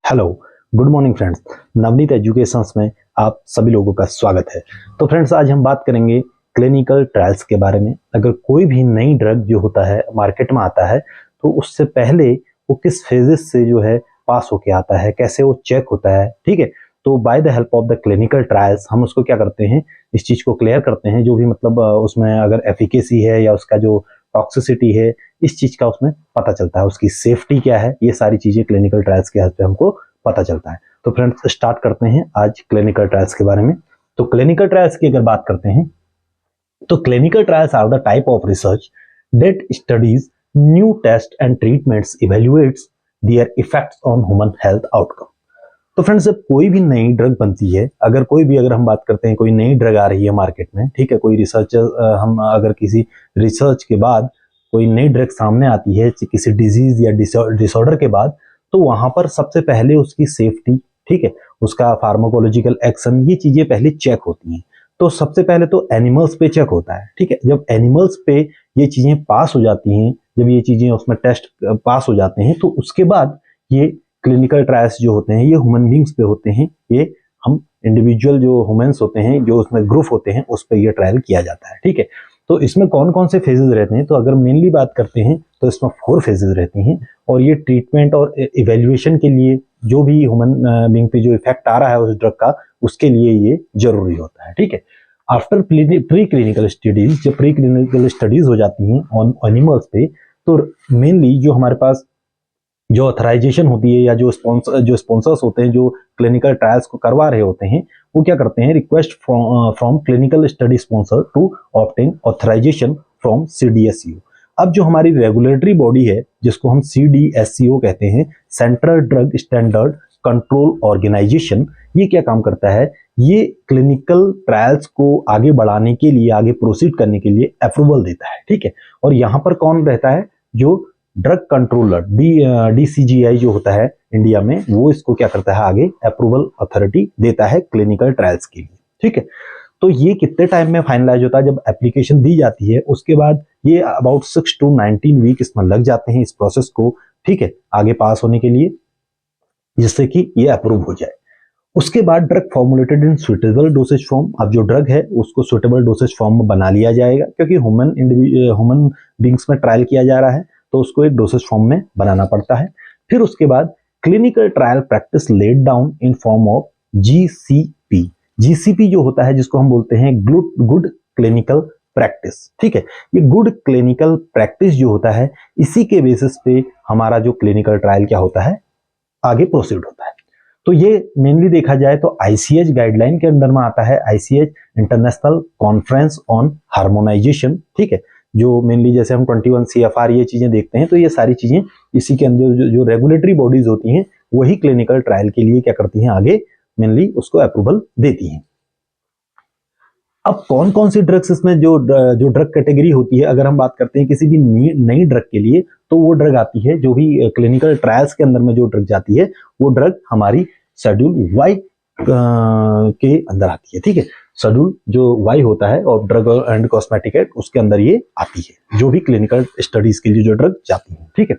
Hello, good morning friends. Navneet educations में आप सभी लोगों का स्वागत है। तो फ्रेंड्स, आज हम बात करेंगे क्लिनिकल ट्रायल्स के बारे में। अगर कोई भी नई ड्रग जो होता है मार्केट में आता है, तो उससे पहले वो किस फेजेस से जो है पास होके आता है, कैसे वो चेक होता है, ठीक है। तो by the help of the clinical trials हम उसको क्या करते हैं, इस चीज को क्लियर करते हैं। जो भी मतलब उसमें अगर एफिकेसी है या उसका जो टॉक्सिसिटी है, इस चीज का उसमें पता चलता है। उसकी सेफ्टी क्या है, ये सारी चीजें क्लिनिकल ट्रायल्स के हेल्प से हमको पता चलता है। तो फ्रेंड्स, स्टार्ट करते हैं आज क्लिनिकल ट्रायल्स के बारे में। तो क्लिनिकल ट्रायल्स की अगर बात करते हैं, तो clinical trials are the type of research that studies new test and treatments evaluates their effects on human health outcome. तो फ्रेंड्स, जब कोई भी नई ड्रग बनती है, अगर हम बात करते हैं कोई नई ड्रग आ रही है मार्केट में, ठीक है, कोई रिसर्च, हम अगर किसी रिसर्च के बाद कोई नई ड्रग सामने आती है किसी डिजीज या डिसऑर्डर के बाद, तो वहां पर सबसे पहले उसकी सेफ्टी, ठीक है, उसका फार्माकोलॉजिकल एक्शन, ये चीजें पहले चेक होती हैं। तो सबसे पहले तो एनिमल्स पे चेक होता है, ठीक है। जब एनिमल्स पे ये चीजें पास हो जाती हैं, जब ये चीजें उसमें टेस्ट पास हो जाते हैं, तो उसके बाद ये क्लिनिकल ट्रायल्स जो होते हैं ये ह्यूमन बींग्स पे होते हैं। ये हम इंडिविजुअल जो ह्यूमंस होते हैं, जो उसमें ग्रुप होते हैं, उस पर ये ट्रायल किया जाता है, ठीक है। तो इसमें कौन कौन से फेजेस रहते हैं, तो अगर मेनली बात करते हैं तो इसमें 4 फेजेस रहती हैं। और ये ट्रीटमेंट और इवेल्युएशन के लिए, जो भी ह्यूमन बींग पे जो इफेक्ट आ रहा है उस ड्रग का, उसके लिए ये जरूरी होता है, ठीक है। आफ्टर प्री क्लिनिकल स्टडीज, जब प्री क्लिनिकल स्टडीज हो जाती हैं ऑन एनिमल्स पे, तो मेनली जो हमारे पास जो ऑथराइजेशन होती है या जो स्पॉन्सर्स होते हैं, जो क्लिनिकल ट्रायल्स को करवा रहे होते हैं, वो क्या करते हैं, request from clinical study sponsor to obtain authorisation from CDSU. अब जो हमारी रेगुलेटरी बॉडी है, जिसको हम सीडीएससीओ कहते हैं, central drug standard control organisation, ये क्या काम करता है, ये क्लिनिकल ट्रायल्स को आगे बढ़ाने के लिए, आगे प्रोसीड करने के लिए अप्रूवल देता है, ठीक है। और यहाँ पर कौन रहता है, जो ड्रग कंट्रोलर डीसीजीआई जो होता है इंडिया में, वो इसको क्या करता है, आगे अप्रूवल अथॉरिटी देता है क्लिनिकल ट्रायल्स के लिए, ठीक है। तो ये कितने टाइम में फाइनलाइज होता है, जब एप्लीकेशन दी जाती है उसके बाद ये अबाउट 6 to 19 वीक इसमें लग जाते हैं इस प्रोसेस को, ठीक है, आगे पास होने के लिए, जिससे कि ये अप्रूव हो जाए। उसके बाद ड्रग फॉर्मुलेटेड इन सुटेबल डोसेज फॉर्म। अब जो ड्रग है उसको सुटेबल डोसेज फॉर्म में बना लिया जाएगा, क्योंकि ह्यूमन बींग्स में ट्रायल किया जा रहा है, तो उसको एक डोसेज फॉर्म में बनाना पड़ता है। फिर उसके बाद clinical trial practice laid down in form of GCP. GCP जो होता है, जिसको हम बोलते हैं गुड क्लिनिकल प्रैक्टिस, ठीक है। ये गुड क्लिनिकल प्रैक्टिस जो होता है, इसी के बेसिस पे हमारा जो क्लिनिकल ट्रायल क्या होता है, आगे प्रोसीड होता है। तो ये मेनली देखा जाए तो आईसीएच गाइडलाइन के अंदर में आता है, ICH international conference on harmonisation, ठीक है। जो मेनली जैसे हम 21 सीएफआर ये चीजें देखते हैं, तो ये सारी चीजें इसी के अंदर जो रेगुलेटरी बॉडीज होती हैं, वही क्लिनिकल ट्रायल के लिए क्या करती हैं, आगे मेनली उसको अप्रूवल देती हैं। अब कौन कौन सी ड्रग्स इसमें जो ड्रग कैटेगरी होती है, अगर हम बात करते हैं किसी भी नई ड्रग के लिए, तो वो ड्रग आती है, जो भी क्लिनिकल ट्रायल्स के अंदर में जो ड्रग जाती है, वो ड्रग हमारी शेड्यूल वाई के अंदर आती है, ठीक है। शेड्यूल जो वाई होता है और ड्रग एंड कॉस्मेटिक एक्ट, उसके अंदर ये आती है, जो भी क्लिनिकल स्टडीज के लिए जो ड्रग जाती है, ठीक है।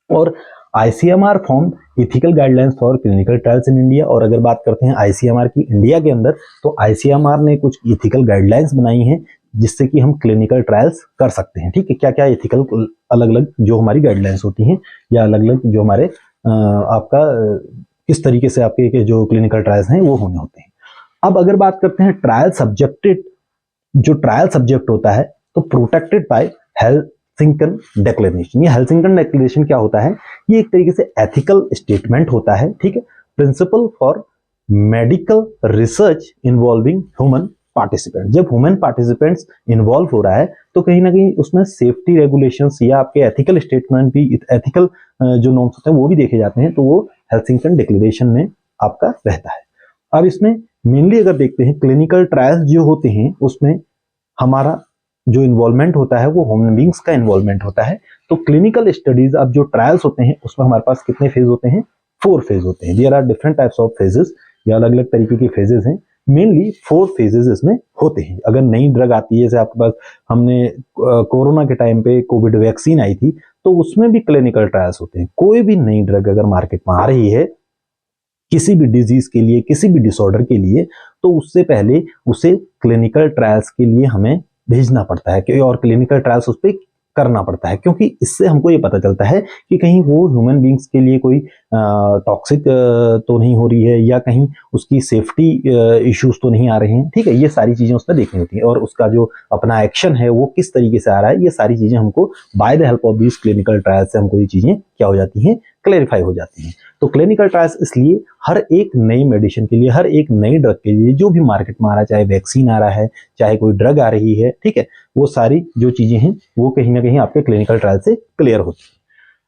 और ICMR form ethical guidelines for clinical trials in India. और अगर बात करते हैं आईसीएमआर की इंडिया के अंदर, तो आईसीएमआर ने कुछ इथिकल गाइडलाइंस बनाई हैं, जिससे कि हम क्लिनिकल ट्रायल्स कर सकते हैं, ठीक है। क्या क्या इथिकल अलग अलग जो हमारी गाइडलाइंस होती हैं, या अलग अलग जो हमारे आपका किस तरीके से आपके जो क्लिनिकल ट्रायल्स हैं वो होने होते हैं। अब अगर बात करते हैं ट्रायल सब्जेक्टेड, जो ट्रायल सब्जेक्ट होता है, तो प्रोटेक्टेड बाय हेल्सिंकन डिक्लेरेशन। ये हेल्सिंकन डिक्लेरेशन क्या होता है, ये एक तरीके से एथिकल स्टेटमेंट होता है, ठीक है। Principle for medical research involving human participant. जब ह्यूमन पार्टिसिपेंट्स इन्वॉल्व हो रहा है, तो कहीं ना कहीं उसमें सेफ्टी रेगुलेशंस या आपके एथिकल स्टेटमेंट भी, एथिकल जो नॉर्म्स होते हैं वो भी देखे जाते हैं, तो वो हेल्सिंकन डिक्लेरेशन में आपका रहता है। अब इसमें मेनली अगर देखते हैं क्लिनिकल ट्रायल्स जो होते हैं, उसमें हमारा जो इन्वॉल्वमेंट होता है वो ह्यूमन बींग्स का इन्वॉल्वमेंट होता है। तो क्लिनिकल स्टडीज, अब जो ट्रायल्स होते हैं उसमें हमारे पास कितने फेज होते हैं, 4 फेज होते हैं। There are different types of phases, या अलग अलग तरीके के फेजेस हैं। मेनली 4 फेजेस इसमें होते हैं। अगर नई ड्रग आती है, जैसे आपके पास हमने कोरोना के टाइम पे कोविड वैक्सीन आई थी, तो उसमें भी क्लिनिकल ट्रायल्स होते हैं। कोई भी नई ड्रग अगर मार्केट में आ रही है, किसी भी डिजीज के लिए, किसी भी डिसऑर्डर के लिए, तो उससे पहले उसे क्लिनिकल ट्रायल्स के लिए हमें भेजना पड़ता है और क्लिनिकल ट्रायल्स उस पर करना पड़ता है, क्योंकि इससे हमको ये पता चलता है कि कहीं वो ह्यूमन बींग्स के लिए कोई टॉक्सिक तो नहीं हो रही है, या कहीं उसकी सेफ्टी इश्यूज तो नहीं आ रहे हैं। ठीक है, ये सारी चीजें उसमें देखनी होती है, और उसका जो अपना एक्शन है वो किस तरीके से आ रहा है, ये सारी चीजें हमको by the help of this clinical trial से हमको ये चीजें क्या हो जाती हैं, क्लेरिफाई हो जाती हैं। तो क्लिनिकल ट्रायल्स इसलिए हर एक नई मेडिसिन के लिए, हर एक नई ड्रग के लिए जो भी मार्केट में आ रहा है, चाहे वैक्सीन आ रहा है, चाहे कोई ड्रग आ रही है, ठीक है, वो सारी जो चीजें हैं वो कहीं ना कहीं आपके क्लिनिकल ट्रायल से क्लियर होती है।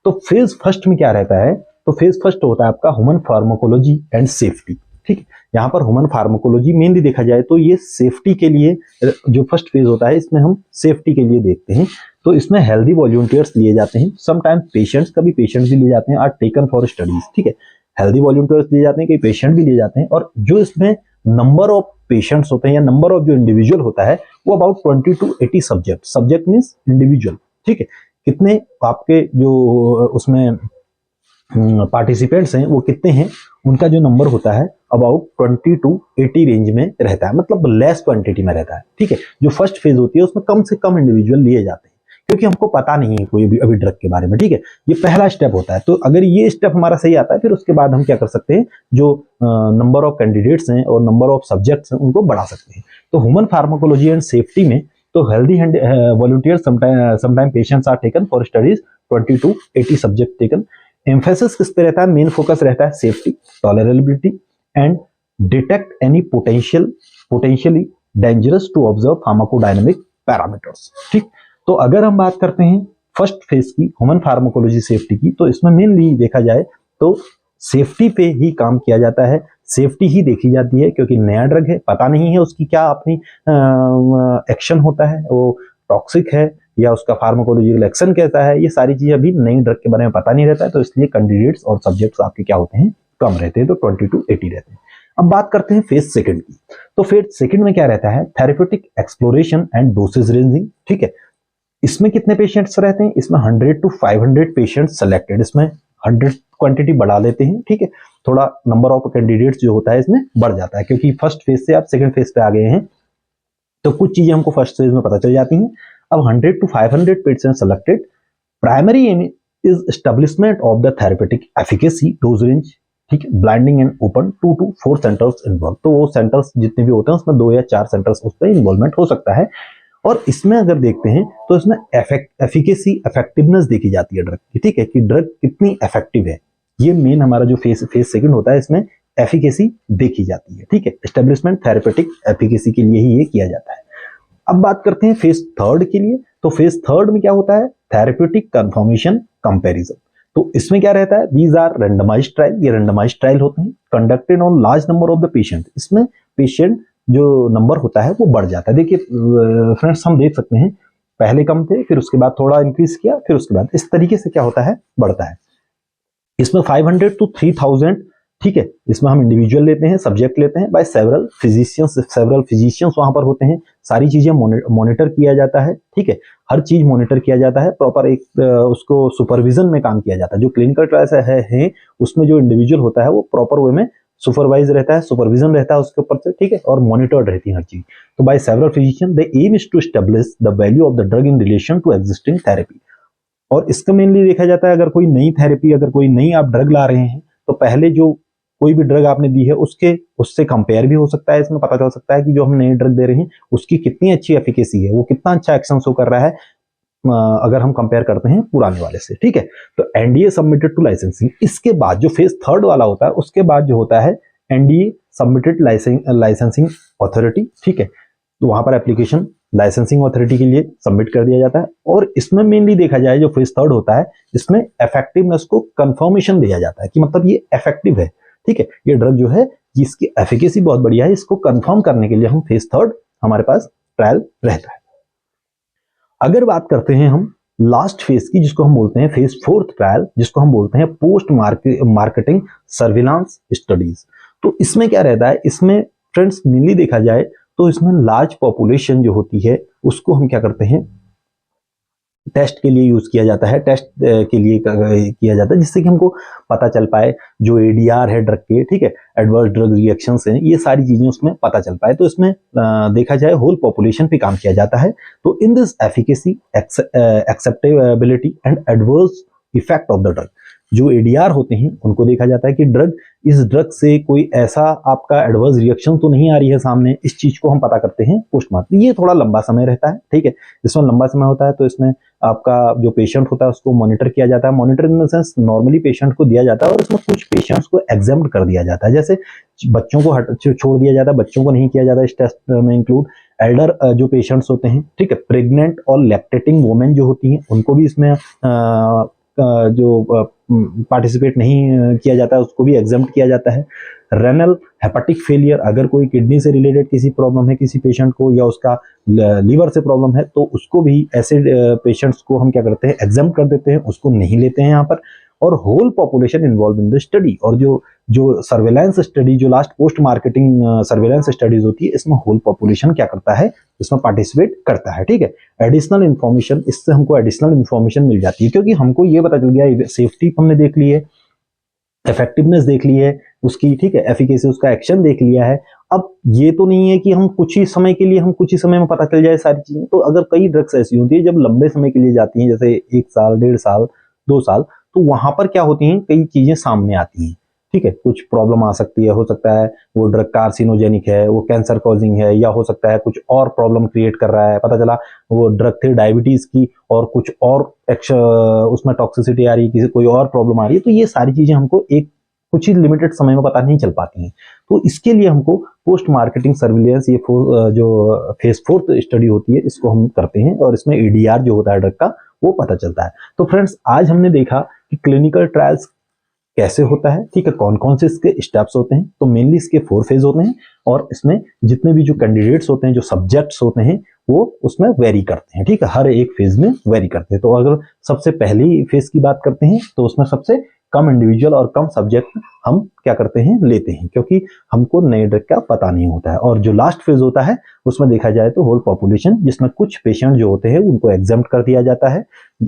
तो फेज फर्स्ट में क्या रहता है, तो फेज फर्स्ट होता है आपका ह्यूमन फार्माकोलॉजी एंड सेफ्टी। ठीक है, यहाँ पर ह्यूमन फार्माकोलॉजी मेनली देखा जाए तो ये सेफ्टी के लिए जो फर्स्ट फेज होता है, इसमें हम सेफ्टी के लिए देखते हैं। तो इसमें हेल्दी वॉलंटियर्स लिए जाते हैं, समटाइम्स पेशेंट्स, कभी पेशेंट्स भी लिए जाते हैं, आर टेकन फॉर स्टडीज। ठीक है, हेल्दी वॉलंटियर्स लिए जाते हैं, कई पेशेंट भी लिए जाते हैं, और जो इसमें नंबर ऑफ पेशेंट्स होते हैं या नंबर ऑफ जो इंडिविजुअल होता है वो about 20 to 80 subject. Subject means individual. ठीक है, कितने आपके जो उसमें पार्टिसिपेंट्स हैं वो कितने हैं, उनका जो नंबर होता है अबाउट 20 to 80 रेंज में रहता है, मतलब लेस क्वांटिटी में रहता है। ठीक है, जो फर्स्ट फेज होती है उसमें कम से कम इंडिविजुअल लिए जाते हैं, क्योंकि हमको पता नहीं है कोई भी अभी ड्रग के बारे में। ठीक है, ये पहला स्टेप होता है। तो अगर ये स्टेप हमारा सही आता है, फिर उसके बाद हम क्या कर सकते हैं, जो नंबर ऑफ कैंडिडेट्स हैं और नंबर ऑफ सब्जेक्ट्स हैं उनको बढ़ा सकते हैं। तो ह्यूमन फार्माकोलॉजी एंड सेफ्टी में तो healthy volunteers sometime patients are taken for studies, 20 to 80 subject taken. Emphasis किस पे रहता है, मेन फोकस रहता है safety, tolerability and detect any potentially dangerous to observe pharmacodynamic parameters. ठीक, तो अगर हम बात करते हैं फर्स्ट फेज की ह्यूमन फार्माकोलॉजी सेफ्टी की, तो इसमें मेनली देखा जाए तो सेफ्टी पे ही काम किया जाता है, सेफ्टी ही देखी जाती है, क्योंकि नया ड्रग है, पता नहीं है उसकी क्या अपनी एक्शन होता है, वो टॉक्सिक है या उसका फार्माकोलॉजिकल एक्शन कैसा है, ये सारी चीजें अभी नई ड्रग के बारे में पता नहीं रहता है। तो इसलिए कैंडिडेट्स और सब्जेक्ट्स आपके क्या होते हैं, कम रहते हैं, तो 20 to 80 रहते हैं। अब बात करते हैं फेज सेकंड की। तो फेज सेकंड में क्या रहता है, therapeutic exploration and dosage ranging. ठीक है, इसमें कितने पेशेंट्स रहते हैं, इसमें 100 to 500 पेशेंट्स सेलेक्टेड, इसमें 100 क्वांटिटी बढ़ा लेते हैं। ठीक है, थोड़ा नंबर ऑफ कैंडिडेट्स जो होता है इसमें बढ़ जाता है, क्योंकि फर्स्ट फेज से आप सेकंड फेज पे आ गए हैं, तो कुछ चीजें हमको फर्स्ट फेज में पता चल जाती हैं। अब 100 to 500 patient selected, primary aim is establishment of the therapeutic efficacy, dose range. ठीक है, blinding and open 2 to 4 centres involve. तो वो सेंटर्स जितने भी होते हैं उसमें 2 या 4 सेंटर्स उस पर इन्वॉल्वमेंट हो सकता है। और इसमें अगर देखते हैं तो इसमें एफिकेसी, इफेक्टिवनेस देखी जाती है ड्रग की। ठीक है, कि ड्रग कितनी इफेक्टिव है, ये मेन हमारा जो फेज सेकंड होता है, इसमें एफिकेसी देखी जाती है। ठीक है, एस्टेब्लिशमेंट थेरेपेटिक एफिकेसी के लिए ही ये किया जाता है। अब बात करते हैं फेज थर्ड के लिए। तो फेज थर्ड में क्या होता है, थेरेप्यूटिक कंफर्मेशन कंपैरिजन। तो इसमें क्या रहता है, दीज आर रैंडमाइज्ड ट्रायल, ये रैंडमाइज्ड ट्रायल होते हैं, conducted on large number of the patient. इसमें पेशेंट जो नंबर होता है वो बढ़ जाता है। देखिए फ्रेंड्स, हम देख सकते हैं पहले कम थे, फिर उसके बाद थोड़ा इंक्रीज किया, फिर उसके बाद इस तरीके से क्या होता है, बढ़ता है। इसमें 500 to 3000, ठीक है, इसमें हम इंडिविजुअल लेते हैं, सब्जेक्ट लेते हैं, बाय सेवरल फिजिशियंस वहां पर होते हैं, सारी चीजें मॉनिटर किया जाता है। ठीक है, हर चीज मॉनिटर किया जाता है, प्रॉपर एक उसको सुपरविजन में काम किया जाता है। जो क्लिनिकल ट्रायल्स है उसमें जो इंडिविजुअल होता है वो प्रॉपर वे में सुपरवाइज रहता है, सुपरविजन रहता है उसके ऊपर से। ठीक है, और मॉनिटर्ड रहती है हर चीज। तो by several physician the aim is to establish the value of the drug in relation to existing therapy. और इसका मेनली देखा जाता है, अगर कोई नई थेरेपी, अगर कोई नई आप ड्रग ला रहे हैं, तो पहले जो कोई भी ड्रग आपने दी है उससे कंपेयर भी हो सकता है। इसमें पता चल सकता है कि जो हम नई ड्रग दे रहे हैं उसकी कितनी अच्छी एफिकेसी है, वो कितना अच्छा एक्शन शो कर रहा है अगर हम कंपेयर करते हैं पुराने वाले से। ठीक है, तो एनडीए सबमिटेड टू लाइसेंसिंग। इसके बाद जो फेज थर्ड वाला होता है, उसके बाद जो होता है एनडीए सबमिटेड लाइसेंसिंग अथॉरिटी। ठीक है, तो वहां पर एप्लीकेशन लाइसेंसिंग अथॉरिटी के लिए सबमिट कर दिया जाता है। और इसमें मेनली देखा जाए जो फेज थर्ड होता है, इसमें इफेक्टिवनेस को कंफर्मेशन दिया जाता है कि मतलब ये इफेक्टिव है। ठीक है, ये ड्रग जो है इसकी एफिकेसी बहुत बढ़िया है, इसको कंफर्म करने के लिए हम फेज थर्ड हमारे पास ट्रायल रहता है। अगर बात करते हैं हम लास्ट फेज की, जिसको हम बोलते हैं फेज फोर्थ ट्रायल, जिसको हम बोलते हैं पोस्ट मार्केटिंग सर्विलांस स्टडीज। तो इसमें क्या रहता है, इसमें फ्रेंड्स मेनली देखा जाए तो इसमें लार्ज पॉपुलेशन जो होती है उसको हम क्या करते हैं, टेस्ट के लिए यूज किया जाता है, टेस्ट के लिए किया जाता है, जिससे कि हमको पता चल पाए जो एडीआर है ड्रग के, ठीक है, एडवर्स ड्रग रिएक्शंस हैं, ये सारी चीजें उसमें पता चल पाए। तो इसमें देखा जाए होल पॉपुलेशन पे काम किया जाता है। तो in this efficacy, acceptability and adverse effect of the drug, जो एडीआर होते हैं उनको देखा जाता है कि इस ड्रग से कोई ऐसा आपका एडवर्स रिएक्शन तो नहीं आ रही है सामने, इस चीज को हम पता करते हैं पोस्टमार्टम। ये थोड़ा लंबा समय रहता है, ठीक है, इसमें लंबा समय होता है। तो इसमें आपका जो पेशेंट होता है उसको मॉनिटर किया जाता है। Monitor in the sense normally patient को दिया जाता है, और इसमें कुछ पेशेंट्स को एग्जाम्प्ट कर दिया जाता है, जैसे बच्चों को छोड़ दिया जाता है, बच्चों को नहीं किया जाता इस टेस्ट में इंक्लूड। एल्डर जो पेशेंट्स होते हैं, ठीक है, प्रेग्नेंट और लैक्टेटिंग वुमेन जो होती हैं, उनको भी इसमें जो पार्टिसिपेट नहीं किया जाता है उसको भी एग्जाम्प्ट किया जाता है। रेनल हेपेटिक फेलियर, अगर कोई किडनी से रिलेटेड किसी प्रॉब्लम है किसी पेशेंट को, या उसका लीवर से प्रॉब्लम है, तो उसको भी ऐसे पेशेंट्स को हम क्या करते हैं, एग्जाम्प्ट कर देते हैं, उसको नहीं लेते हैं यहाँ पर। और whole population involve in the study, और जो सर्वेलेंस स्टडी, जो last post marketing surveillance studies होती है, इसमें होल पॉपुलेशन क्या करता है, इसमें पार्टिसिपेट करता है, ठीक है। एडिशनल इन्फॉर्मेशन, इससे हमको एडिशनल इन्फॉर्मेशन मिल जाती है, क्योंकि हमको ये पता चल गया सेफ्टी हमने देख ली है, इफेक्टिवनेस देख ली है उसकी, ठीक है, एफिकेसी, उसका एक्शन देख लिया है। अब ये तो नहीं है कि हम कुछ ही समय के लिए, हम कुछ ही समय में पता चल जाए सारी चीजें। तो अगर कई ड्रग्स ऐसी होती है जब लंबे समय के लिए जाती हैं, जैसे 1 साल, 1.5 साल, 2 साल, तो वहां पर क्या होती हैं, कई चीजें सामने आती हैं, ठीक है, कुछ प्रॉब्लम आ सकती है, हो सकता है वो ड्रग कार्सिनोजेनिक है, वो कैंसर कॉजिंग है, या हो सकता है कुछ और प्रॉब्लम क्रिएट कर रहा है, पता चला वो ड्रग थी डायबिटीज की और कुछ और उसमें टॉक्सिसिटी आ रही है, किसी कोई और प्रॉब्लम आ रही है। तो ये सारी चीजें हमको एक कुछ ही लिमिटेड समय में पता नहीं चल पाती हैं। तो इसके लिए हमको पोस्ट मार्केटिंग सर्विलेंस, ये जो फेज 4 स्टडी होती है, इसको हम करते हैं, और इसमें एडीआर जो होता है ड्रग का, वो पता चलता है। तो फ्रेंड्स, आज हमने देखा कि क्लिनिकल ट्रायल्स कैसे होता है, ठीक है, कौन कौन से इसके स्टेप्स होते हैं। तो मेनली इसके 4 फेज होते हैं, और इसमें जितने भी जो कैंडिडेट्स होते हैं, जो सब्जेक्ट्स होते हैं, वो उसमें वेरी करते हैं, ठीक है, हर एक फेज में वेरी करते हैं। तो अगर सबसे पहली फेज की बात करते हैं, तो उसमें सबसे कम इंडिविजुअल और कम सब्जेक्ट हम क्या करते हैं, लेते हैं, क्योंकि हमको नए ड्रग का पता नहीं होता है। और जो लास्ट फेज होता है उसमें देखा जाए तो होल पॉपुलेशन, जिसमें कुछ पेशेंट जो होते हैं उनको एग्जाम्प्ट कर दिया जाता है,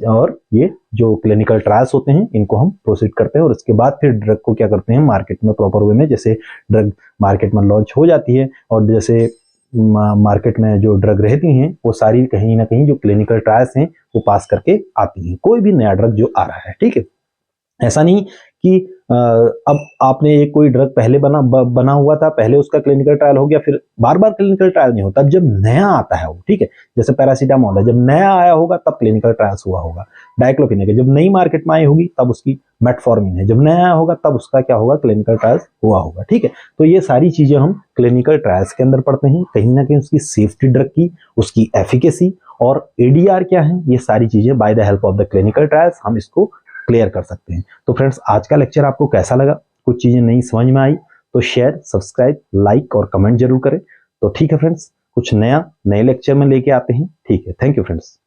और ये जो क्लिनिकल ट्रायल्स होते हैं इनको हम प्रोसीड करते हैं, और इसके बाद फिर ड्रग को क्या करते हैं, मार्केट में प्रॉपर वे में, जैसे ड्रग मार्केट में लॉन्च हो जाती है, और जैसे मार्केट में जो ड्रग रहती हैं वो सारी कहीं ना कहीं जो क्लिनिकल ट्रायल्स हैं वो पास करके आती हैं, कोई भी नया ड्रग जो आ रहा है, ठीक है। ऐसा नहीं कि अब आपने एक कोई ड्रग पहले बना हुआ था, पहले उसका क्लिनिकल ट्रायल हो गया, फिर बार बार क्लिनिकल ट्रायल नहीं होता। जब नया आता है वो, ठीक है, जैसे पैरासीटामोल है, जब नया आया होगा तब क्लिनिकल ट्रायल्स हुआ होगा। डाइक्लोफिनेक है, जब नई मार्केट में आई होगी तब उसकी, मेटफॉर्मिन है, जब नया आया होगा तब उसका क्या होगा, क्लिनिकल ट्रायल्स हुआ होगा, ठीक है। तो ये सारी चीजें हम क्लिनिकल ट्रायल्स के अंदर पढ़ते हैं, कहीं ना कहीं उसकी सेफ्टी ड्रग की, उसकी एफिकेसी और एडीआर क्या है, ये सारी चीजें by the help of the clinical trials हम इसको क्लियर कर सकते हैं। तो फ्रेंड्स, आज का लेक्चर आपको कैसा लगा, कुछ चीजें नहीं समझ में आई तो शेयर, सब्सक्राइब, लाइक और कमेंट जरूर करें। तो ठीक है फ्रेंड्स, कुछ नए लेक्चर में लेके आते हैं, ठीक है। Thank you friends.